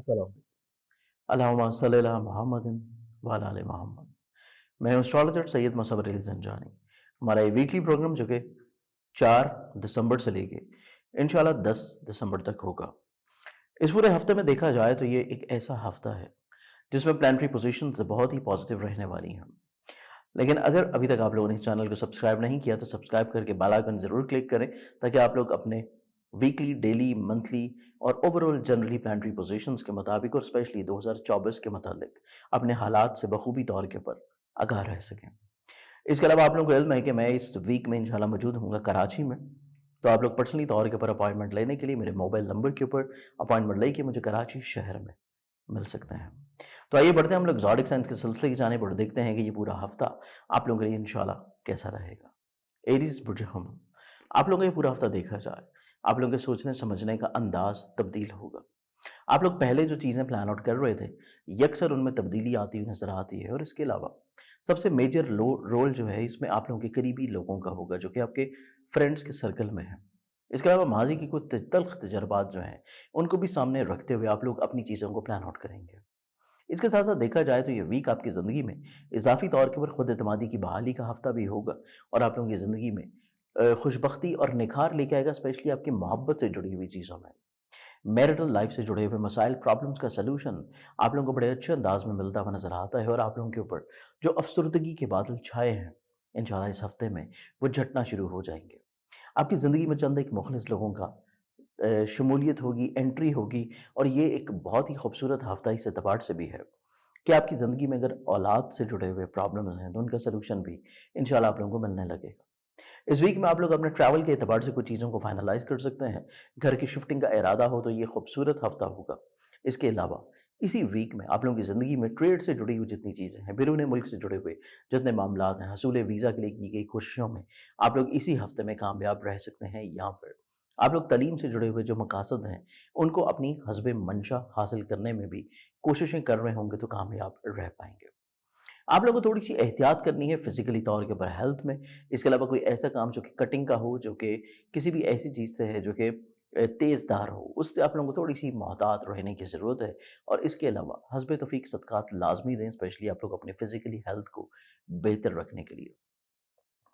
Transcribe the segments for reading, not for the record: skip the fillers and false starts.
सलाम। अल्लाहुम्मा सल्ली अला मुहम्मदिन व अला आले मोहम्मद। मैं हूं एस्ट्रोलॉजर सैयद मसबर अली ज़ंजानी। हमारा ये वीकली प्रोग्राम जो कि 4 दिसंबर से लेके इंशाल्लाह 10 दिसंबर तक होगा। इस पूरे हफ्ते में देखा जाए तो ये एक ऐसा हफ्ता है जिसमें प्लैनेटरी पोजीशंस बहुत ही पॉजिटिव रहने वाली हैं। लेकिन अगर अभी तक आप लोगों ने इस चैनल को सब्सक्राइब नहीं किया तो सब्सक्राइब करके बेल आइकन ज़रूर क्लिक करें ताकि आप लोग अपने वीकली, डेली, मंथली और ओवरऑल जनरली प्लानिटरी पोजीशंस के मुताबिक और स्पेशली 2024 के मुतालिक अपने हालात से बखूबी तौर के ऊपर आगाह रह सकें। इसके अलावा आप लोगों को इल्म है कि मैं इस वीक में इंशाल्लाह मौजूद हूँगा कराची में। तो आप लोग पर्सनली तौर के ऊपर अपॉइंटमेंट लेने के लिए मेरे मोबाइल नंबर के ऊपर अपॉइंटमेंट लेके मुझे कराची शहर में मिल सकते हैं। तो आइए बढ़ते हैं हम लोग ज़ोडिक साइंस के सिलसिले की जानिब और देखते हैं कि ये पूरा हफ्ता आप लोगों के लिए इंशाल्लाह कैसा रहेगा। एरीज़ बुर्ज हम आप लोगों का ये पूरा हफ्ता देखा जाए, आप लोगों के सोचने समझने का अंदाज तब्दील होगा। आप लोग पहले जो चीज़ें प्लान आउट कर रहे थे, यकसर उनमें तब्दीली आती हुई नज़र आती है और इसके अलावा सबसे मेजर रोल जो है इसमें आप लोगों के करीबी लोगों का होगा जो कि आपके फ्रेंड्स के सर्कल में है। इसके अलावा माजी की कुछ तल्ख तजर्बात जो हैं उनको भी सामने रखते हुए आप लोग अपनी चीज़ों को प्लान आउट करेंगे। इसके साथ साथ देखा जाए तो ये वीक आपकी ज़िंदगी में इजाफी तौर के ऊपर खुद एतमादी की बहाली का हफ्ता भी होगा और आप लोगों की ज़िंदगी में खुशबख्ती और निखार लेके आएगा, स्पेशली आपकी मोहब्बत से जुड़ी हुई चीज़ों में। मैरिटल लाइफ से जुड़े हुए मसाइल प्रॉब्लम्स का सलूशन आप लोगों को बड़े अच्छे अंदाज में मिलता हुआ नज़र आता है और आप लोगों के ऊपर जो अफसरदगी के बादल छाए हैं इंशाल्लाह इस हफ्ते में वो झटना शुरू हो जाएंगे। आपकी ज़िंदगी में चंद एक मुखलिस लोगों का शमूलियत होगी, एंट्री होगी और ये एक बहुत ही खूबसूरत हफ्ता इस एतबार से भी है कि आपकी ज़िंदगी में अगर औलाद से जुड़े हुए प्रॉब्लम्स हैं तो उनका सलूशन भी इंशाल्लाह आप लोगों को मिलने लगेगा। इस वीक में आप लोग अपने ट्रैवल के एतबार से कुछ चीज़ों को फाइनलाइज़ कर सकते हैं। घर की शिफ्टिंग का इरादा हो तो ये खूबसूरत हफ्ता होगा। इसके अलावा इसी वीक में आप लोगों की ज़िंदगी में ट्रेड से जुड़ी हुई जितनी चीज़ें हैं, बैरून मुल्क से जुड़े हुए जितने मामलात हैं, हसूल वीज़ा के लिए की गई कोशिशों में आप लोग इसी हफ्ते में कामयाब रह सकते हैं। यहाँ पर आप लोग तालीम से जुड़े हुए जो मकासद हैं, उनको अपनी हस्ब मंशा हासिल करने में भी कोशिशें कर रहे होंगे तो कामयाब रह पाएँगे। आप लोगों को थोड़ी-सी एहतियात करनी है फिज़िकली तौर के ऊपर हेल्थ में। इसके अलावा कोई ऐसा काम जो कि कटिंग का हो, जो कि किसी भी ऐसी चीज़ से है जो कि तेज़-धार हो, उससे आप लोगों को थोड़ी-सी मोहतात रहने की ज़रूरत है। और इसके अलावा हस्ब तौफ़ीक सदक़ात लाज़मी दें, स्पेशली आप लोग अपने फिज़िकली हेल्थ को बेहतर रखने के लिए।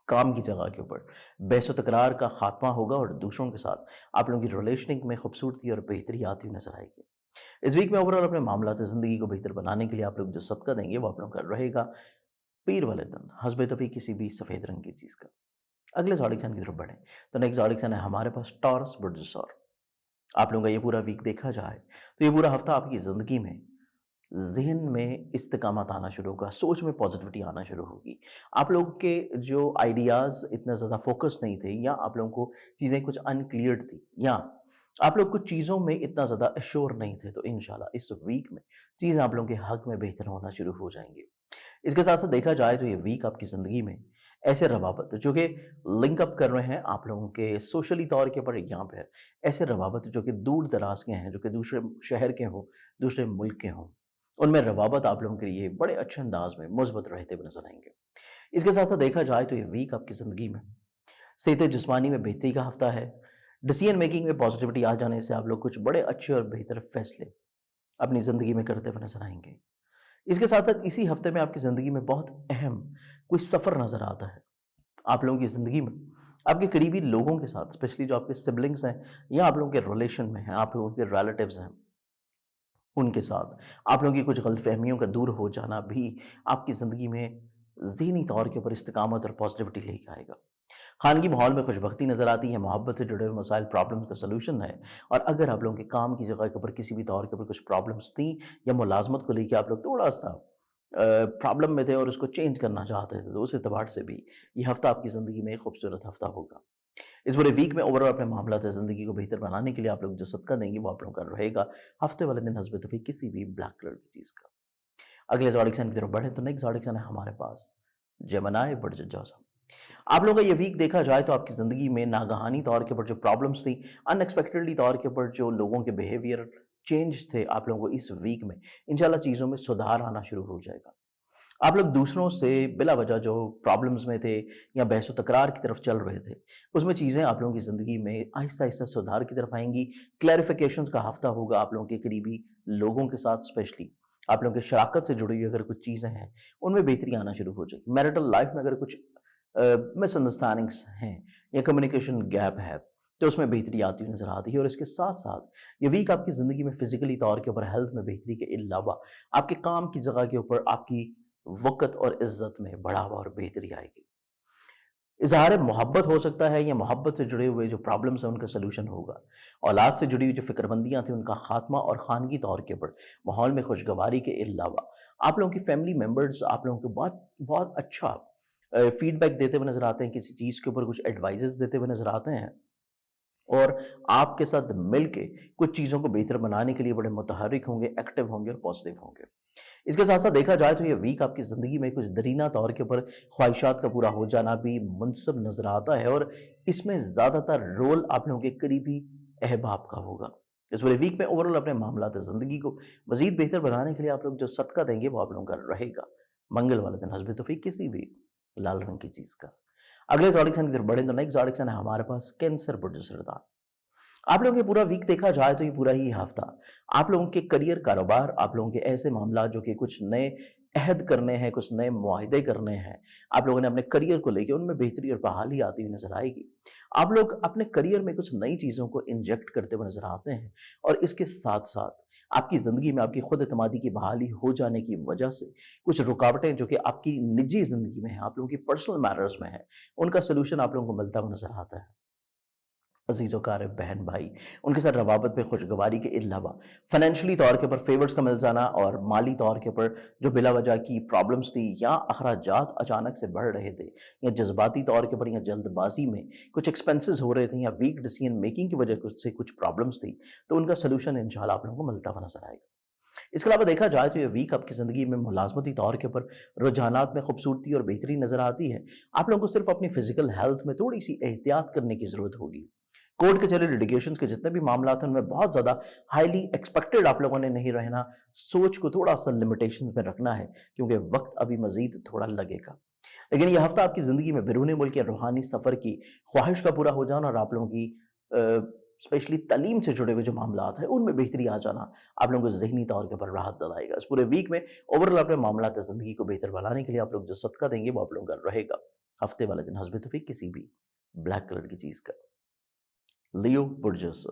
काम की जगह के ऊपर बहस व तकरार का खात्मा होगा और दूसरों के साथ आप लोगों की रिलेशनिंग में खूबसूरती और बेहतरी आती हुई नज़र आएगी। इस वीक में ओवरऑल अपने मामलात ज़िंदगी को बेहतर बनाने के लिए आप लोग जो सदका देंगे वो आप लोगों का रहेगा पीर वाले दिन हस्ब तौफीक किसी भी सफ़ेद रंग की चीज़ का। अगले ज़ोडिक साइन की तरफ बढ़ें तो नेक्स्ट ज़ोडिक साइन है हमारे पास टॉरस बुर्ज सौर। आप लोगों का ये पूरा वीक देखा जाए तो ये पूरा हफ्ता आपकी ज़िंदगी में ज़हन में इस्तिकामत आना शुरू होगा, सोच में पॉज़िटिविटी आना शुरू होगी। आप लोगों के जो आइडियाज़ इतना ज़्यादा फ़ोकस नहीं थे या आप लोगों को चीज़ें कुछ अनक्लियर्ड थी या आप लोग कुछ चीज़ों में इतना ज़्यादा एश्योर नहीं थे, तो इंशाल्लाह इस वीक में चीज़ें आप लोगों के हक़ में बेहतर होना शुरू हो जाएँगी। इसके साथ-साथ देखा जाए तो ये वीक आपकी ज़िंदगी में ऐसे रवाबत जो कि लिंक अप कर रहे हैं आप लोगों के सोशली तौर के ऊपर यहाँ पे ऐसे रवाबत जो कि दूर-दराज़ के हैं, जो कि दूसरे शहर के हों, दूसरे मुल्क के हों, उनमें रवाबत आप लोगों के लिए बड़े अच्छे अंदाज़ में मुस्बत रहते हुए नज़र आएँगे। इसके साथ-साथ देखा जाए तो ये वीक आपकी ज़िंदगी में सेहत जिस्मानी में बेहतरी का हफ्ता है। डिसीजन मेकिंग में पॉज़िटिविटी आ जाने से आप लोग कुछ बड़े अच्छे और बेहतर फ़ैसले अपनी ज़िंदगी में करते हुए नज़र आएँगे। इसके साथ-साथ इसी हफ्ते में आपकी ज़िंदगी में बहुत अहम कोई सफ़र नज़र आता है। आप लोगों की ज़िंदगी में आपके करीबी लोगों के साथ, स्पेशली जो आपके सिबलिंग्स हैं या आप लोगों के रिलेशन में हैं, आप लोगों के रिलेटिव्स हैं, उनके साथ आप लोगों की कुछ गलतफ़हमियों का दूर हो जाना भी आपकी ज़िंदगी में ज़हनी तौर के ऊपर इस्तिकामत और पॉज़िटिविटी लेके आएगा। ख़ानगी माहौल में खुशबख्ती नज़र आती है, मोहब्बत से जुड़े हुए मसाइल प्रॉब्लम्स का सॉल्यूशन है। और अगर आप लोगों के काम की जगह के ऊपर किसी भी तौर के ऊपर कुछ प्रॉब्लम्स थी या मुलाज़मत को लेके आप लोग थोड़ा-सा प्रॉब्लम में थे और उसको चेंज करना चाहते थे, तो उस एतबार से भी ये हफ़्ता आपकी ज़िंदगी में एक खूबसूरत हफ़्ता होगा। इस पूरे वीक में ओवरऑल अपने मामलात ज़िंदगी को बेहतर बनाने के लिए आप लोग जो सदका देंगे वो आप लोगों का रहेगा हफ़्ते वाले दिन हस्ब तौफ़ीक किसी भी ब्लैक कलर की चीज़ का। अगले ज़ोडिक साइन की तरफ बढ़ें तो नेक्स्ट ज़ोडिक साइन है हमारे पास जेमिनी बुर्ज जोज़ा। आप लोगों का ये वीक देखा जाए तो आपकी ज़िंदगी में नागहानी तौर के ऊपर जो प्रॉब्लम्स थी, अनएक्सपेक्टेडली तौर के ऊपर जो लोगों के बिहेवियर चेंज थे, आप लोगों को इस वीक में इंशाल्लाह चीज़ों में सुधार आना शुरू हो जाएगा। आप लोग दूसरों से बिला वजह जो प्रॉब्लम्स में थे या बहस तकरार की तरफ चल रहे थे, उसमें चीज़ें आप लोगों की ज़िंदगी में आहिस्ता आहिस्ता सुधार की तरफ आएंगी। क्लैरिफिकेशंस का हफ्ता होगा आप लोगों के करीबी लोगों के साथ, स्पेशली आप लोगों की शराकत से जुड़ी हुई अगर कुछ चीज़ें हैं उनमें बेहतरी आना शुरू हो जाएगी। मैरिटल लाइफ में अगर कुछ मिसअंडरस्टैंडिंग्स हैं या कम्युनिकेशन गैप है तो उसमें बेहतरी आती हुई नजर आती है। और इसके साथ साथ ये वीक आपकी ज़िंदगी में फिजिकली तौर के ऊपर हेल्थ में बेहतरी के अलावा आपके काम की जगह के ऊपर आपकी वक़्त और इज़्ज़त में बढ़ावा और बेहतरी आएगी। इज़हार मोहब्बत हो सकता है या मोहब्बत से जुड़े हुए जो प्रॉब्लम्स हैं उनका सॉल्यूशन होगा। औलाद से जुड़ी हुई जो फ़िक्रमंदियाँ थी उनका ख़ात्मा और ख़ानगी तौर के ऊपर माहौल में खुशगवारी के अलावा आप लोगों की फैमिली मेंबर्स आप लोगों को बहुत बहुत अच्छा फ़ीडबैक देते हुए नज़र आते हैं, किसी चीज़ के ऊपर कुछ एडवाइसेज़ देते हुए नज़र आते हैं और आपके साथ मिलके कुछ चीज़ों को बेहतर बनाने के लिए बड़े मुतहर्रिक होंगे, एक्टिव होंगे और पॉज़िटिव होंगे। इसके साथ-साथ देखा जाए तो ये वीक आपकी ज़िंदगी में कुछ दरीना तौर के ऊपर ख्वाहिशात का पूरा हो जाना भी मुनसिब नज़र आता है और इसमें ज़्यादातर रोल आप लोगों के करीबी अहबाब का होगा। इस पूरे वीक में ओवरऑल अपने मामलात ज़िंदगी को मज़ीद बेहतर बनाने के लिए आप लोग जो सदका देंगे वो आप लोगों का रहेगा। मंगल वाले दिन हस्ब तौफीक किसी भी लाल रंग की चीज़ का। अगले ज़ोडिक-साइन की तरफ बढ़ें तो नेक्स्ट ज़ोडिक-साइन है हमारे पास कैंसर बुर्ज सरदार। आप लोगों के पूरा वीक देखा जाए तो ये पूरा ही हफ्ता आप लोगों के करियर, कारोबार, आप लोगों के ऐसे मामला जो कि कुछ नए अहद करने हैं, कुछ नए मुआहदे करने हैं, आप लोगों ने अपने करियर को लेके उनमें बेहतरी और बहाली आती हुई नजर आएगी। आप लोग अपने करियर में कुछ नई चीज़ों को इंजेक्ट करते हुए नजर आते हैं और इसके साथ-साथ आपकी ज़िंदगी में आपकी खुद एतमादी की बहाली हो जाने की वजह से कुछ रुकावटें जो कि आपकी निजी ज़िंदगी में हैं, आप लोगों की पर्सनल मैटर्स में हैं, उनका सॉल्यूशन आप लोगों को मिलता हुआ नजर आता है। अज़ीज़ वक़ारिब बहन भाई, उनके साथ रवाबत में खुशगवारी के अलावा फ़ाइनेंशियली तौर के ऊपर फ़ेवर्स का मिल जाना और माली तौर के ऊपर जो बिला वजह की प्रॉब्लम्स थी या अखराजात अचानक से बढ़ रहे थे या जज़्बाती तौर के ऊपर या जल्दबाज़ी में कुछ एक्सपेंसेस हो रहे थे या वीक डिसीजन मेकिंग की वजह से कुछ प्रॉब्लम्स थी, तो उनका सॉल्यूशन इंशाल्लाह आप लोगों को मिलता हुआ नज़र आएगा। इसके अलावा देखा जाए तो ये वीक आपकी ज़िंदगी में मुलाज़मती तौर के ऊपर रुझानात में खूबसूरती और बेहतरी नज़र आती है। आप लोगों को सिर्फ़ अपनी फ़िज़िकल हेल्थ में थोड़ी-सी एहतियात करने की ज़रूरत होगी। कोर्ट कचहरी लिटिगेशंस के जितने भी मामलात हैं उनमें बहुत ज़्यादा हाईली एक्सपेक्टेड आप लोगों ने नहीं रहना, सोच को थोड़ा-सा लिमिटेशंस में रखना है क्योंकि वक़्त अभी मज़ीद थोड़ा लगेगा। लेकिन ये हफ़्ता आपकी ज़िंदगी में बैरूनी मुल्क या रूहानी सफ़र की ख्वाहिश का पूरा हो जाना और आप लोगों की स्पेशली तालीम से जुड़े हुए जो मामलात हैं, उनमें बेहतरी आ जाना, आप लोगों को ज़हनी तौर के ऊपर राहत दिलाएगा। इस पूरे वीक में ओवरऑल अपने मामलात ज़िंदगी को बेहतर बनाने के लिए आप लोग जो सदका देंगे, वो आप लोगों का रहेगा। हफ़्ते वाले दिन हस्ब तौफीक किसी भी ब्लैक कलर की चीज़ का। लियो बुर्जस,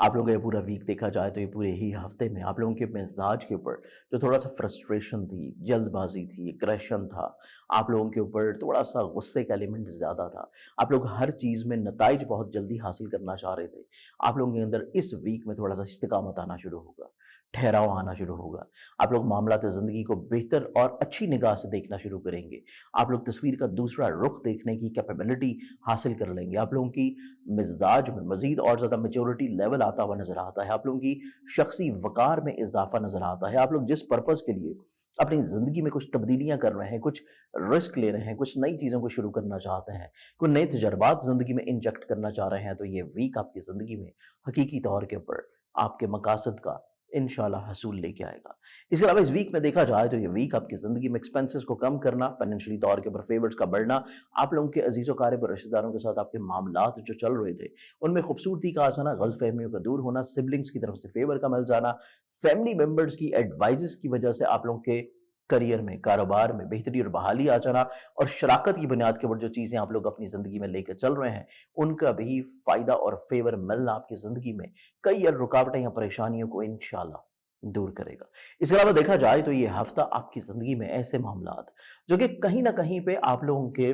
आप लोगों का ये पूरा वीक देखा जाए तो ये पूरे ही हफ्ते में आप लोगों के मिजाज के ऊपर जो थोड़ा सा फ्रस्ट्रेशन थी, जल्दबाजी थी, एग्रेशन था, आप लोगों के ऊपर थोड़ा सा गुस्से का एलिमेंट ज़्यादा था, आप लोग हर चीज़ में नताइज बहुत जल्दी हासिल करना चाह रहे थे, आप लोगों के अंदर इस वीक में थोड़ा सा इस्तिकामत आना शुरू होगा, ठहराव आना शुरू होगा। आप लोग मामलात ज़िंदगी को बेहतर और अच्छी निगाह से देखना शुरू करेंगे। आप लोग तस्वीर का दूसरा रुख देखने की कैपेबिलिटी हासिल कर लेंगे। आप लोगों की मिजाज में मज़ीद और ज़्यादा मैच्योरिटी लेवल आता हुआ नज़र आता है। आप लोगों की शख्सी वक़ार में इज़ाफ़ा नज़र आता है। आप लोग जिस पर्पज़ के लिए अपनी ज़िंदगी में कुछ तब्दीलियाँ कर रहे हैं, कुछ रिस्क ले रहे हैं, कुछ नई चीज़ों को शुरू करना चाहते हैं, कोई नए तजर्बात ज़िंदगी में इंजेक्ट करना चाह रहे हैं, तो ये वीक आपकी ज़िंदगी में हकीकी तौर के ऊपर आपके मकासद का इंशाल्लाह हसूल लेके आएगा। इसके अलावा इस वीक में देखा जाए तो ये वीक आपकी ज़िंदगी में एक्सपेंसेस को कम करना, फाइनेंशियली तौर के ऊपर फेवर्स का बढ़ना, आप लोगों के अजीज़ व रिश्तेदारों के साथ आपके मामलात जो चल रहे थे, उनमें खूबसूरती का आ जाना, गलतफ़हमियों का दूर होना, सिबलिंग्स की तरफ से फेवर का मिल जाना, फैमिली मेंबर्स की एडवाइसेस की वजह से आप लोगों के करियर में, कारोबार में बेहतरी और बहाली आ जाना और शराकत की बुनियाद के ऊपर जो चीज़ें आप लोग अपनी ज़िंदगी में लेकर चल रहे हैं, उनका भी फ़ायदा और फेवर मिलना आपकी ज़िंदगी में कई रुकावटें या परेशानियों को इंशाल्लाह दूर करेगा। इसके अलावा देखा जाए तो ये हफ्ता आपकी ज़िंदगी में ऐसे मामलात जो कि कहीं न कहीं पे आप लोगों के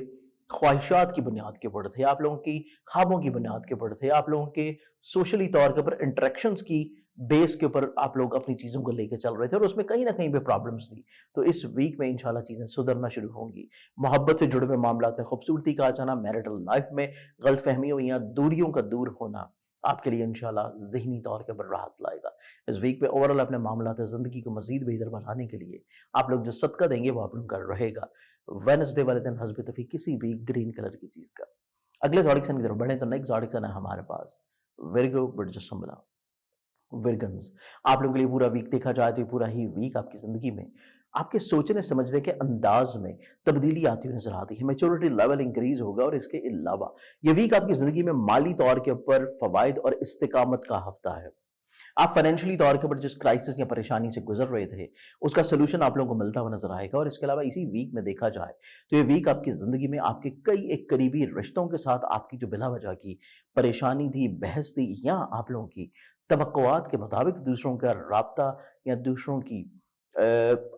ख्वाहिशात की बुनियाद के ऊपर थे, आप लोगों की ख्वाबों की बुनियाद के ऊपर थे, आप लोगों के सोशली तौर के ऊपर इंटरेक्शंस की बेस के ऊपर आप लोग अपनी चीज़ों को लेके चल रहे थे और उसमें कहीं न कहीं पे प्रॉब्लम्स थी। तो इस वीक में इंशाल्लाह चीज़ें सुधरना शुरू होंगी। मोहब्बत से जुड़े हुए मामलात में खूबसूरती का आ जाना, मैरिटल लाइफ़ में गलतफ़हमियों या दूरियों का दूर होना आपके लिए इंशाल्लाह ज़हनी तौर के ऊपर राहत लाएगा। इस वीक में ओवरऑल अपने मामलात ज़िंदगी को मज़ीद बेहतर बनाने के लिए आप लोग जो सदका देंगे वो आप लोगों का रहेगा। वेडनेसडे वाले दिन हस्ब तौफीक किसी भी ग्रीन कलर की चीज़ का। अगले ज़ोडिक साइन की तरफ बढ़ें तो नेक्स्ट ज़ोडिक साइन है हमारे पास विर्गो बर्जसुम्बला। विरगन्स, आप लोगों के लिए पूरा वीक देखा जाए तो ये पूरा ही वीक आपकी ज़िंदगी में آپ کے سوچنے سمجھنے کے انداز میں تبدیلی آتی ہوئی نظر آتی ہے، میچورٹی لیول انکریز ہوگا، اور اس کے علاوہ یہ ویک آپ کی زندگی میں مالی طور کے اوپر فوائد اور استقامت کا ہفتہ ہے۔ آپ فائنینشلی طور کے اوپر جس کرائسس یا پریشانی سے گزر رہے تھے اس کا سلوشن آپ لوگوں کو ملتا ہوا نظر آئے گا، اور اس کے علاوہ اسی ویک میں دیکھا جائے تو یہ ویک آپ کی زندگی میں آپ کے کئی ایک قریبی رشتوں کے ساتھ آپ کی جو بلا وجہ کی پریشانی تھی، بحث تھی، یا آپ لوگوں کی توقعات کے مطابق دوسروں کا رابطہ یا دوسروں کی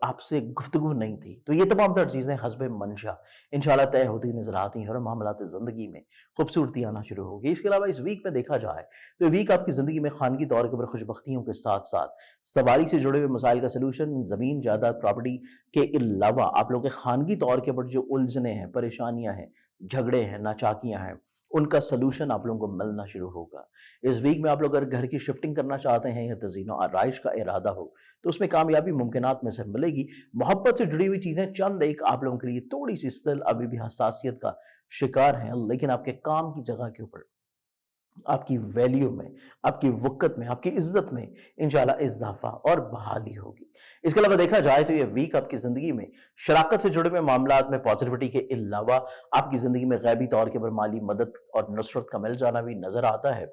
آپ سے گفتگو نہیں تھی، تو یہ تمام تر چیزیں حسب منشا انشاءاللہ طے ہوتی نظر آتی ہیں اور معاملات زندگی میں خوبصورتی آنا شروع ہوگی۔ اس کے علاوہ اس ویک میں دیکھا جائے تو یہ ویک آپ کی زندگی میں خانگی طور کے اوپر خوش بختیوں کے ساتھ ساتھ سواری سے جڑے ہوئے مسائل کا سلوشن، زمین جائیداد پراپرٹی کے علاوہ آپ لوگوں کے خانگی طور کے اوپر جو الجھنیں ہیں، پریشانیاں ہیں، جھگڑے ہیں، ناچاکیاں ہیں، ان کا سلوشن آپ لوگوں کو ملنا شروع ہوگا۔ اس ویک میں آپ لوگ اگر گھر کی شفٹنگ کرنا چاہتے ہیں یا تزئین و آرائش کا ارادہ ہو تو اس میں کامیابی ممکنات میں سے ملے گی۔ محبت سے جڑی ہوئی چیزیں چند ایک آپ لوگوں کے لیے تھوڑی سی سٹل ابھی بھی حساسیت کا شکار ہیں، لیکن آپ کے کام کی جگہ کے اوپر، آپ کی ویلیو میں، آپ کی وقت میں، آپ کی عزت میں انشاءاللہ اضافہ اور بحالی ہوگی۔ اس کے علاوہ دیکھا جائے تو یہ ویک آپ کی زندگی میں شراکت سے جڑے ہوئے معاملات میں پازیٹیوٹی کے علاوہ آپ کی زندگی میں غیبی طور کے پر مالی مدد اور نصرت کا مل جانا بھی نظر آتا ہے۔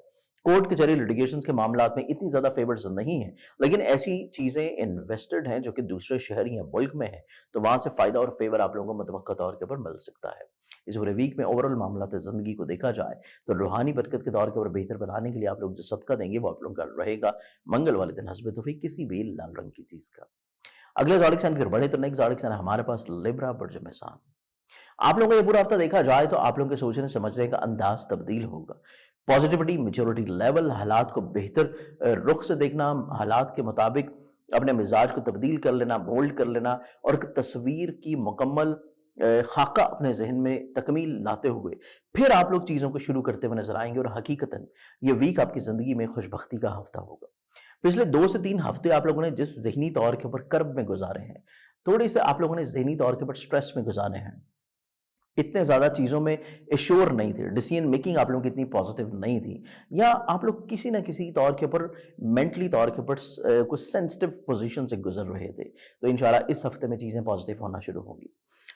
کورٹ کچہری لیٹیگیشنز کے معاملات میں اتنی زیادہ فیورز نہیں ہیں، لیکن ایسی چیزیں انویسٹڈ ہیں جو کہ دوسرے شہر یا ملک میں ہیں، تو وہاں سے فائدہ اور فیور آپ لوگوں کو متوقع طور کے پر مل سکتا ہے۔ اس پورے ویک میں اوورال معاملات زندگی کو دیکھا جائے تو روحانی برکت کے طور کے اوپر بہتر بنانے کے لیے آپ لوگ جو صدقہ دیں گے وہ آپ لوگوں کا رہے گا منگل والے دن حسب توفیق کسی بھی لال رنگ کی چیز کا۔ اگلے زوڈک سائن کی طرف بڑھے تو نیکسٹ زوڈک سائن ہے ہمارے پاس لیبرا برج میزان۔ آپ لوگوں کا یہ پورا ہفتہ دیکھا جائے تو آپ لوگوں کے سوچنے سمجھنے کا انداز تبدیل ہوگا۔ پازیٹیوٹی، میچورٹی لیول، حالات کو بہتر رخ سے دیکھنا، حالات کے مطابق اپنے مزاج کو تبدیل کر لینا، مولڈ کر لینا، اور ایک تصویر کی مکمل خاکہ اپنے ذہن میں تکمیل لاتے ہوئے پھر آپ لوگ چیزوں کو شروع کرتے ہوئے نظر آئیں گے، اور حقیقتاً یہ ویک آپ کی زندگی میں خوش بختی کا ہفتہ ہوگا۔ پچھلے 2 سے 3 ہفتے آپ لوگوں نے جس ذہنی طور کے اوپر کرب میں گزارے ہیں، تھوڑی سے آپ لوگوں نے ذہنی طور کے اوپر سٹریس میں گزارے ہیں، اتنے زیادہ چیزوں میں ایشور نہیں تھے، ڈیسیژن میکنگ آپ لوگوں کی اتنی پازیٹیو نہیں تھی، یا آپ لوگ کسی نہ کسی طور کے اوپر مینٹلی طور کے اوپر کچھ سینسٹیو پوزیشن سے گزر رہے تھے، تو انشاءاللہ اس ہفتے میں چیزیں پازیٹیو ہونا شروع ہوں گی۔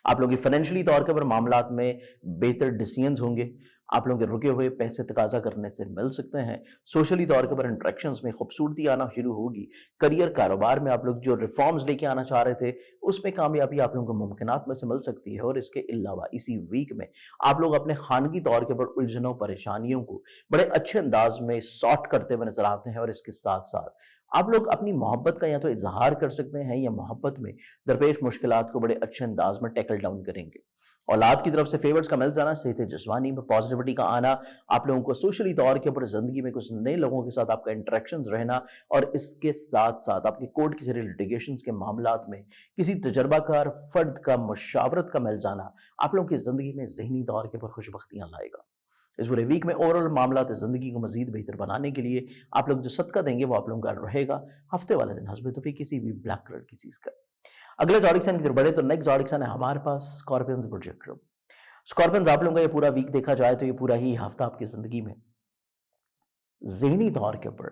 آپ لوگوں کی فائنینشلی طور کے اوپر معاملات میں بہتر ڈیسیژنز ہوں گے، آپ لوگوں کے رکے ہوئے پیسے تقاضا کرنے سے مل سکتے ہیں، سوشلی طور کے اوپر انٹریکشنز میں خوبصورتی آنا شروع ہوگی، کریئر کاروبار میں آپ لوگ جو ریفارمز لے کے آنا چاہ رہے تھے اس میں کامیابی آپ لوگوں کو ممکنات میں سے مل سکتی ہے، اور اس کے علاوہ اسی ویک میں آپ لوگ اپنے خانگی طور کے اوپر الجھنوں پریشانیوں کو بڑے اچھے انداز میں سارٹ کرتے ہوئے نظر آتے ہیں، اور اس کے ساتھ ساتھ آپ لوگ اپنی محبت کا یا تو اظہار کر سکتے ہیں یا محبت میں درپیش مشکلات کو بڑے اچھے انداز میں ٹیکل ڈاؤن کریں گے۔ اولاد کی طرف سے فیورز کا مل جانا، صحت جسمانی میں پازیٹیوٹی کا آنا، آپ لوگوں کو سوشلی طور کے اوپر زندگی میں کچھ نئے لوگوں کے ساتھ آپ کا انٹریکشنز رہنا، اور اس کے ساتھ ساتھ آپ کے کورٹ کی لیٹیگیشنز کے معاملات میں کسی تجربہ کار فرد کا مشاورت کا مل جانا آپ لوگوں کی زندگی میں ذہنی طور کے اوپر خوش بختیاں لائے گا۔ اس پورے ویک میں اوورال معاملات زندگی کو مزید بہتر بنانے کے لیے آپ لوگ جو صدقہ دیں گے وہ آپ لوگوں کا رہے گا ہفتے والے دن حسب توفیق کسی بھی بلیک کلر کی چیز کا۔ اگلے زوڈک سائن کی طرف بڑھے تو نیکسٹ زوڈک سائن ہے ہمارے پاس اسکارپینز برج اکرم۔ اسکارپینز آپ لوگوں کا یہ پورا ویک دیکھا جائے تو یہ پورا ہی ہفتہ آپ کی زندگی میں ذہنی طور کے اوپر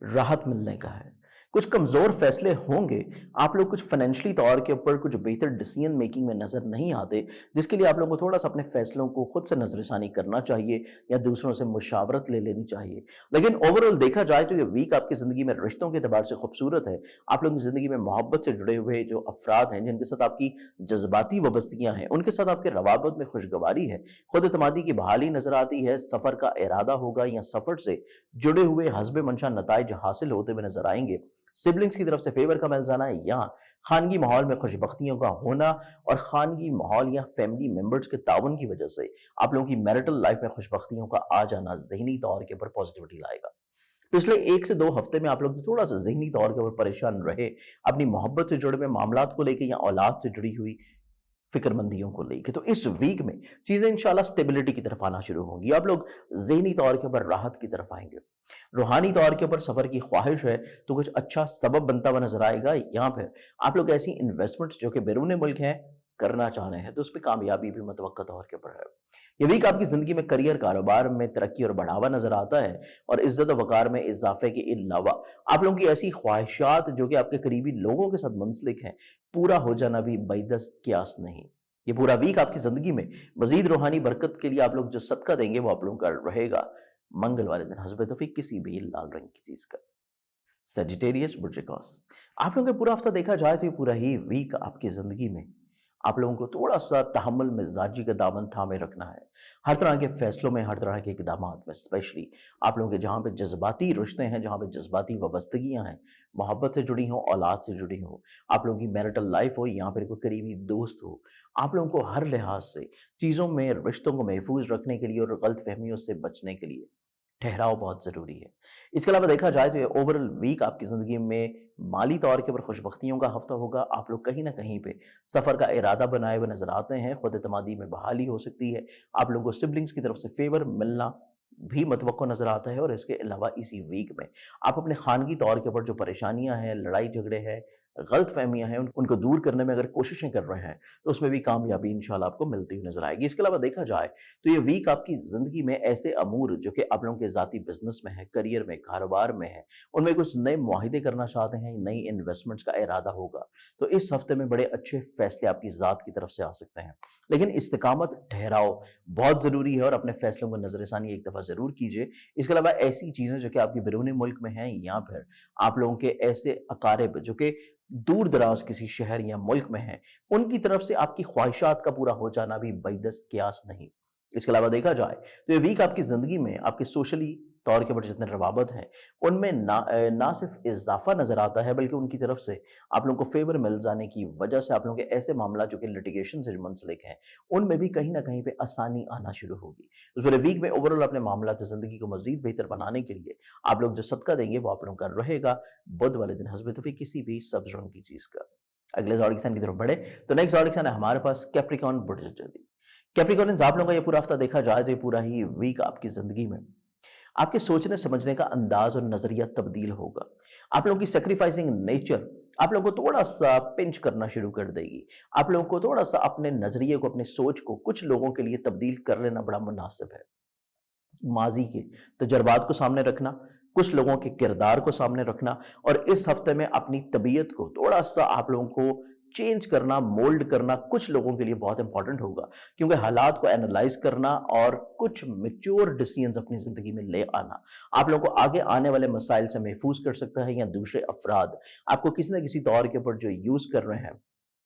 راحت ملنے کا ہے۔ کچھ کمزور فیصلے ہوں گے، آپ لوگ کچھ فائنینشلی طور کے اوپر کچھ بہتر ڈیسیژن میکنگ میں نظر نہیں آتے، جس کے لیے آپ لوگوں کو تھوڑا سا اپنے فیصلوں کو خود سے نظر ثانی کرنا چاہیے یا دوسروں سے مشاورت لے لینی چاہیے، لیکن اوورال دیکھا جائے تو یہ ویک آپ کی زندگی میں رشتوں کے اعتبار سے خوبصورت ہے۔ آپ لوگوں کی زندگی میں محبت سے جڑے ہوئے جو افراد ہیں جن کے ساتھ آپ کی جذباتی وابستگیاں ہیں، ان کے ساتھ آپ کے روابط میں خوشگواری ہے، خود اعتمادی کی بحالی نظر آتی ہے، سفر کا ارادہ ہوگا یا سفر سے جڑے ہوئے حسب منشا نتائج حاصل ہوتے ہوئے نظر آئیں گے، سبلنگز کی طرف سے فیور کا مل جانا یا خانگی ماحول میں خوش بختیوں کا ہونا، اور خانگی ماحول یا فیملی ممبرز کے تعاون کی وجہ سے آپ لوگوں کی میرٹل لائف میں خوش بختیوں کا آ جانا ذہنی طور کے اوپر پازیٹیوٹی لائے گا۔ پچھلے 1 سے 2 ہفتے میں آپ لوگ تھوڑا سا ذہنی طور کے اوپر پریشان رہے، اپنی محبت سے جڑے ہوئے معاملات کو لے کے یا اولاد سے جڑی ہوئی فکر مندیوں کو لے کے، تو اس ویک میں چیزیں انشاءاللہ سٹیبلٹی کی طرف آنا شروع ہوں گی، آپ لوگ ذہنی طور کے اوپر راحت کی طرف آئیں گے۔ روحانی طور کے اوپر سفر کی خواہش ہے تو کچھ اچھا سبب بنتا ہوا نظر آئے گا، یہاں پھر آپ لوگ ایسی انویسٹمنٹس جو کہ بیرون ملک ہیں करना चाह रहे हैं तो उसमें कामयाबी भी मुतवक्का तौर के ऊपर है। ये वीक आपकी ज़िंदगी में करियर, कारोबार में तरक्की और बढ़ावा नज़र आता है और इज़्ज़त और वक़ार में इज़ाफ़े के अलावा आप लोगों की ऐसी ख्वाहिशात जो कि आपके करीबी लोगों के साथ मुंसलिक हैं, पूरा हो जाना भी बैदस्त क़यास नहीं। ये पूरा वीक आपकी ज़िंदगी में मज़ीद रूहानी बरकत के लिए आप लोग जो सदका देंगे वो आप लोगों का रहेगा मंगल वाले दिन हस्ब तौफीक किसी भी लाल रंग की चीज़ का। सेजिटेरियस बुर्जिकॉस, आप लोगों का पूरा हफ्ता देखा जाए तो ये पूरा ही वीक आपकी ज़िंदगी में आप लोगों को थोड़ा-सा तहम्मुल मिज़ाजी का दामन थामे रखना है। हर तरह के फ़ैसलों में, हर तरह के इक़दामात में, स्पेशली आप लोगों के जहाँ पे जज़्बाती रिश्ते हैं, जहाँ पे जज़्बाती वाबस्तगियाँ हैं, मोहब्बत से जुड़ी हों, औलाद से जुड़ी हों, आप लोगों की मैरिटल लाइफ़ हो या फिर कोई करीबी दोस्त हो, आप लोगों को हर लिहाज़ से चीज़ों में, रिश्तों को महफ़ूज़ रखने के लिए और गलतफ़हमियों से बचने के लिए ठहराव बहुत ज़रूरी है। इसके अलावा देखा जाए तो ये ओवरऑल वीक आपकी ज़िंदगी में माली तौर के ऊपर खुशबख्तियों का हफ़्ता होगा। आप लोग कहीं न कहीं पे सफ़र का इरादा बनाए हुए नज़र आते हैं, खुद-एतमादी में बहाली हो सकती है। आप लोगों को सिबलिंग्स की तरफ से फ़ेवर मिलना भी मुतवक्को नज़र आता है और इसके अलावा इसी वीक में आप अपने ख़ानगी तौर के ऊपर जो परेशानियाँ हैं, लड़ाई-झगड़े हैं, गलतफ़हमियाँ हैं, उनको दूर करने में अगर कोशिशें कर रहे हैं, तो उसमें भी कामयाबी इंशाअल्लाह आपको मिलती हुई नज़र आएगी। इसके अलावा देखा जाए तो ये वीक आपकी ज़िंदगी में ऐसे अमूर जो कि आप लोगों के ज़ाती बिज़नेस में है, करियर में, कारोबार में है, उनमें कुछ नए मुआहिदे करना चाहते हैं, नई इन्वेस्टमेंट्स का इरादा होगा, तो इस हफ्ते में बड़े अच्छे फैसले आपकी ज़ात की तरफ से आ सकते हैं। लेकिन इस्तिकामत, ठहराव बहुत ज़रूरी है और अपने फैसलों को नज़र-ए-षानी एक दफ़ा ज़रूर कीजिए। इसके अलावा ऐसी चीज़ें जो कि आपके बैरून मुल्क में हैं या फिर आप लोगों के ऐसे अकारिब जो कि दूर-दराज़ किसी शहर या मुल्क में हैं, उनकी तरफ से आपकी ख्वाहिशात का पूरा हो जाना भी बैदस क़यास नहीं। इसके अलावा देखा जाए तो ये वीक आपकी ज़िंदगी में आपके सोशली तौर के ऊपर जितने रवाबत हैं, उनमें ना सिर्फ़ इज़ाफ़ा नज़र आता है बल्कि उनकी तरफ से आप लोगों को फ़ेवर मिल जाने की वजह से आप लोगों के ऐसे मामला जो कि लिटिगेशन से मुंसलिक हैं, उनमें भी कहीं न कहीं पे आसानी आना शुरू होगी। इस पूरे वीक में ओवरऑल अपने मामलात ज़िंदगी को मज़ीद बेहतर बनाने के लिए आप लोग जो सदका देंगे वो आप लोगों का रहेगा बुध वाले दिन हस्ब तौफीक किसी भी सब्ज़ रंग की चीज़ का। अगले ज़ोडिक साइन की तरफ बढ़े तो नेक्स्ट ज़ोडिक साइन है हमारे पास कैप्रिकॉर्न बुर्ज जल्दी। कैप्रिकॉर्नियंस आप लोगों का ये पूरा हफ्ता देखा जाए तो ये पूरा ही वीक आपकी ज़िंदगी में आपके सोचने समझने का अंदाज और नज़रिया तब्दील होगा। आप लोगों की सैक्रिफाइसिंग नेचर आप लोगों को थोड़ा-सा पिंच करना शुरू कर देगी। आप लोगों को थोड़ा-सा अपने नज़रिए को, अपनी सोच को कुछ लोगों के लिए तब्दील कर लेना बड़ा मुनासिब है। माज़ी के तजर्बात को सामने रखना, कुछ लोगों के किरदार को सामने रखना और इस हफ्ते में अपनी तबीयत को थोड़ा-सा आप लोगों को चेंज करना, मोल्ड करना कुछ लोगों के लिए बहुत इंपॉर्टेंट होगा क्योंकि हालात को एनालाइज़ करना और कुछ मैच्योर डिसीजंस अपनी ज़िंदगी में ले आना, आप लोगों को आगे आने वाले मसाइल से महफूज़ कर सकता है या दूसरे अफ़राद आपको किसी न किसी तौर के ऊपर जो यूज़ कर रहे हैं,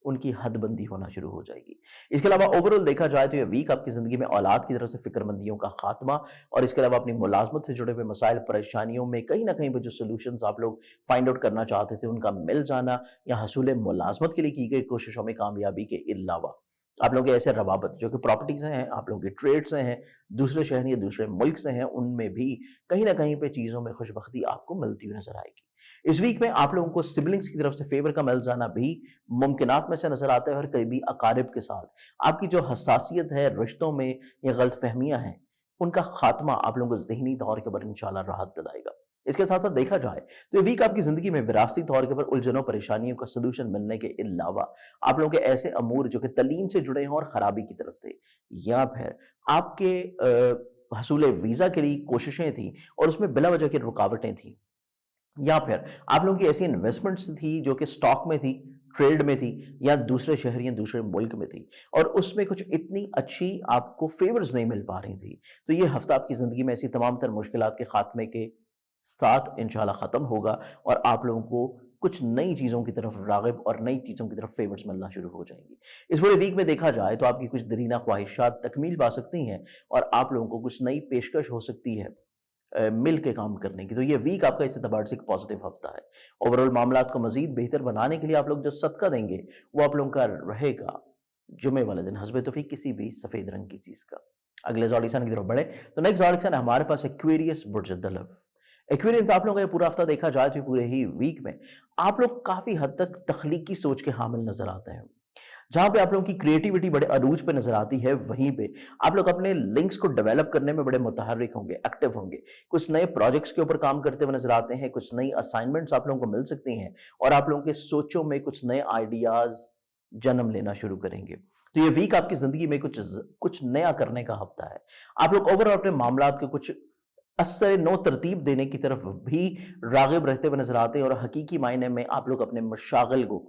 उनकी हदबंदी होना शुरू हो जाएगी। इसके अलावा ओवरऑल देखा जाए तो ये वीक आपकी ज़िंदगी में औलाद की तरफ से फ़िक्रमंदियों का ख़ात्मा और इसके अलावा अपनी मुलाज़मत से जुड़े हुए मसाइल, परेशानियों में कहीं न कहीं पे जो सॉल्यूशंस आप लोग फाइंड आउट करना चाहते थे, उनका मिल जाना या हसूल मुलाज़मत के लिए की गई कोशिशों में कामयाबी के अलावा आप लोगों के ऐसे रवाबत जो कि प्रॉपर्टी से हैं, आप लोगों के ट्रेड से हैं, दूसरे शहर या दूसरे मुल्क से हैं, उनमें भी कहीं न कहीं पे चीज़ों में खुशबख्ती आपको मिलती हुई नज़र आएगी। इस वीक में आप लोगों को सिबलिंग्स की तरफ से फ़ेवर का मिल जाना भी मुमकिनात में से नज़र आता है और करीबी अकारिब के साथ आपकी जो हसासियत है रिश्तों में या गलतफ़हमियाँ हैं, उनका ख़ात्मा आप लोगों को ज़हनी तौर के ऊपर इंशाअल्लाह राहत दिलाएगा। इसके साथ-साथ देखा जाए तो ये वीक आपकी ज़िंदगी में विरासती तौर के ऊपर उलझनों, परेशानियों का सॉल्यूशन मिलने के अलावा आप लोगों के ऐसे अमूर जो कि तलीन से जुड़े हों और ख़राबी की तरफ थे या फिर आपके हसूल वीज़ा के लिए कोशिशें थी और उसमें बिला वजह की रुकावटें थी। या फिर आप लोगों की ऐसी इन्वेस्टमेंट्स थी जो कि स्टॉक में थी, ट्रेड में थी या दूसरे शहर या दूसरे मुल्क में थी और उसमें कुछ इतनी अच्छी आपको फ़ेवर्स नहीं मिल पा रही थी। तो ये हफ़्ता आपकी ज़िंदगी में ऐसी तमाम तर मुश्किलात के ख़ात्मे के साथ इंशाअल्लाह ख़त्म होगा और आप लोगों को कुछ नई चीज़ों की तरफ राग़िब और नई चीज़ों की तरफ फ़ेवर्स मिलना शुरू हो जाएँगी। इस पूरे वीक में देखा जाए तो आपकी कुछ दरीना ख़्वाहिशात तकमील पा सकती हैं और आप लोगों को कुछ नई पेशकश हो सकती है मिल के काम करने की। तो ये वीक आपका इस एतबार से एक पॉज़िटिव हफ़्ता है। ओवरऑल मामलात को मज़ीद बेहतर बनाने के लिए आप लोग जो सदका देंगे, वो आप लोगों का रहेगा जुमे वाले दिन हस्ब तौफीक किसी भी सफ़ेद रंग की चीज़ का। अगले ज़ोडिक की तरफ बढ़े तो नेक्स्ट ज़ोडिक हमारे पास एक्वेरियस बुर्ज दलव। एक्वेरियंस आप लोगों का ये पूरा हफ़्ता देखा जाए तो पूरे ही वीक में आप लोग काफ़ी हद तक तख्लीकी सोच के हामिल नज़र आते हैं। जहाँ पे आप लोगों की क्रिएटिविटी बड़े अरूज पे नज़र आती है, वहीं पे आप लोग अपने लिंक्स को डेवलप करने में बड़े मुतहर्रिक होंगे, एक्टिव होंगे। कुछ नए प्रोजेक्ट्स के ऊपर काम करते हुए नज़र आते हैं, कुछ नई असाइनमेंट्स आप लोगों को मिल सकती हैं और आप लोगों के सोचों में कुछ नए आइडियाज़ जन्म लेना शुरू करेंगे। तो ये वीक आपकी ज़िंदगी में कुछ नया करने का हफ्ता है। आप लोग ओवरऑल अपने मामलात के कुछ असर नो तरतीब देने की तरफ भी राग़िब रहते हुए नज़र आते हैं और हकीकी मायने में आप लोग अपने मशागिल को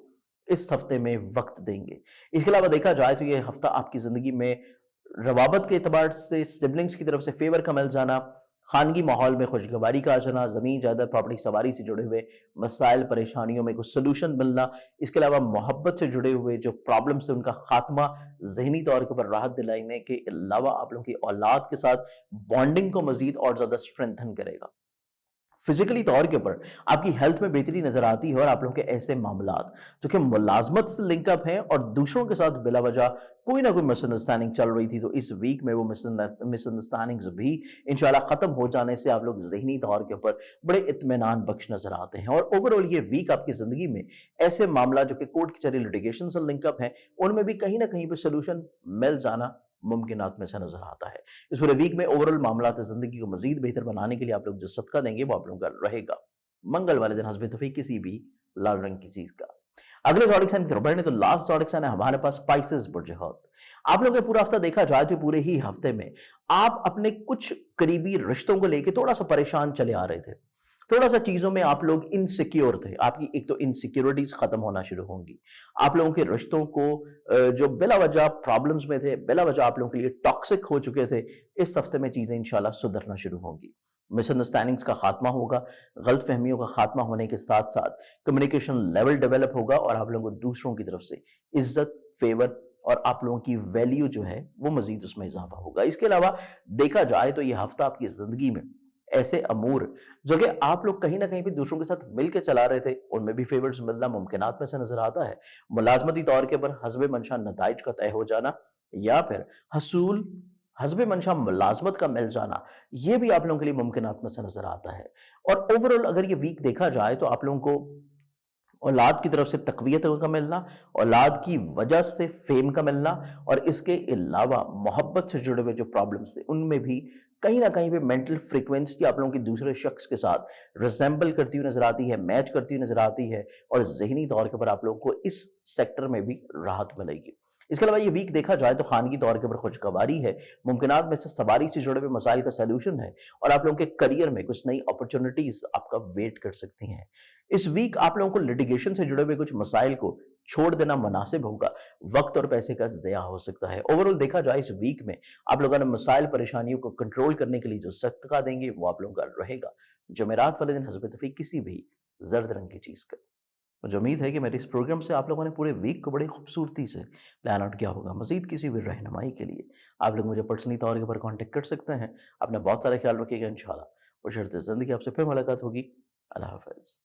इस हफ्ते में वक़्त देंगे। इसके अलावा देखा जाए तो ये हफ्ता आपकी ज़िंदगी में रवाबत के एतबार से सिबलिंग्स की तरफ से फ़ेवर का मिल जाना, ख़ानगी माहौल में खुशगवारी का आ जाना, ज़मीन जायदाद प्रॉपर्टी सवारी से जुड़े हुए मसाइल परेशानियों में कुछ सॉल्यूशन मिलना, इसके अलावा मोहब्बत से जुड़े हुए जो प्रॉब्लम्स थे उनका ख़ात्मा, ज़हनी तौर के ऊपर राहत दिलाने के अलावा आप लोगों की औलाद के साथ बॉन्डिंग को मज़ीद और ज़्यादा स्ट्रेंथन करेगा। फिजिकली तौर के ऊपर आपकी हेल्थ में बेहतरी नजर आती है और आप लोगों के ऐसे मामलात जो कि मुलाजमत से लिंकअप हैं और दूसरों के साथ बिला वजह कोई ना कोई मिसअंडरस्टैंडिंग चल रही थी, तो इस वीक में वो मिसअंडरस्टैंडिंग्स भी इंशाल्लाह खत्म हो जाने से आप लोग जहनी तौर के ऊपर बड़े इत्मीनान बख्श नजर आते हैं। और ओवरऑल ये वीक आपकी जिंदगी में ऐसे मामला जो कि कोर्ट कचहरी लिटिगेशन से लिंकअप हैं उनमें भी कहीं ना कहीं पे सोल्यूशन मिल जाना मुमकिनात में से नजर आता है। इस पूरे वीक में ओवरऑल मामलात ज़िंदगी को मज़ीद बेहतर बनाने के लिए आप लोग जो सदका देंगे वो आप लोगों का रहेगा। मंगल वाले दिन हस्बे तौफीक किसी भी लाल रंग की चीज़ का। अगले ज़ोडिक साइन की तरफ बढ़ने तो लास्ट ज़ोडिक साइन है हमारे पास स्पाइसेस बुर्ज हौत। आप लोगों का पूरा हफ्ता देखा जाए तो पूरे ही हफ्ते में आप अपने कुछ करीबी रिश्तों को लेके थोड़ा-सा परेशान चले आ रहे थे। थोड़ा-सा चीज़ों में आप लोग इनसिक्योर थे। आपकी एक तो इनसिक्योरिटीज़ खत्म होना शुरू होंगी। आप लोगों के रिश्तों को जो बिला वजह प्रॉब्लम्स में थे, बिला वजह आप लोगों के लिए टॉक्सिक हो चुके थे, इस हफ्ते में चीज़ें इंशाल्लाह सुधरना शुरू होंगी। मिसअंडरस्टैंडिंग्स का खात्मा होगा, गलतफहमियों का खात्मा होने के साथ-साथ कम्युनिकेशन लेवल डेवलप होगा और आप लोगों को दूसरों की तरफ से इज़्ज़त, फ़ेवर और आप लोगों की वैल्यू जो है, वो मज़ीद उसमें इज़ाफ़ा होगा। इसके अलावा देखा जाए तो ये हफ्ता आपकी ज़िंदगी में ऐसे अमूर जो कि आप लोग कहीं न कहीं पे दूसरों के साथ मिल के चला रहे थे, उनमें भी फ़ेवर्स मिलना मुमकिनात में से नज़र आता है। मुलाज़मती तौर के ऊपर हस्ब मंशा नताइज का तय हो जाना या फिर हसूल हस्ब मंशा मुलाज़मत का मिल जाना, ये भी आप लोगों के लिए मुमकिनात में से नज़र आता है। और ओवरऑल अगर ये वीक देखा जाए तो आप लोगों को औलाद की तरफ से तक़वियत का मिलना, औलाद की वजह से फ़ेम का मिलना और इसके अलावा मोहब्बत से जुड़े हुए जो प्रॉब्लम्स थे, उनमें भी कहीं न कहीं पे मेंटल फ्रीक्वेंसी आप लोगों की दूसरे शख्स के साथ रिज़ेम्बल करती हुई नज़र आती है, मैच करती हुई नज़र आती है और ज़हनी तौर के ऊपर आप लोगों को इस सेक्टर में भी राहत मिलेगी। इसके अलावा ये वीक देखा जाए तो ख़ानगी तौर के ऊपर खुशगवारी है, मुमकिनात में से सवारी से जुड़े हुए मसाइल का सॉल्यूशन है और आप लोगों के करियर में कुछ नई अपॉर्च्युनिटीज़ आपका वेट कर सकती हैं। इस वीक आप लोगों को लिटिगेशन से जुड़े हुए कुछ मसाइल को छोड़ देना मुनासिब होगा, वक्त और पैसे का ज़या हो सकता है। ओवरऑल देखा जाए इस वीक में आप लोगों ने मसाइल परेशानियों को कंट्रोल करने के लिए जो सदका देंगे वो आप लोगों का रहेगा। जुमेरात वाले दिन हस्ब तौफीक किसी भी जर्द रंग की चीज़ का। मुझे उम्मीद है कि मेरे इस प्रोग्राम से आप लोगों ने पूरे वीक को बड़ी खूबसूरती से प्लान आउट किया होगा। मज़ीद किसी भी रहनुमाई के लिए आप लोग मुझे पर्सनली तौर के ऊपर कॉन्टैक्ट कर सकते हैं। अपना बहुत सारा ख्याल रखिएगा इंशाल्लाह। बशर्ते ज़िंदगी आपसे फिर मुलाकात होगी। अल्लाह हाफ़िज़।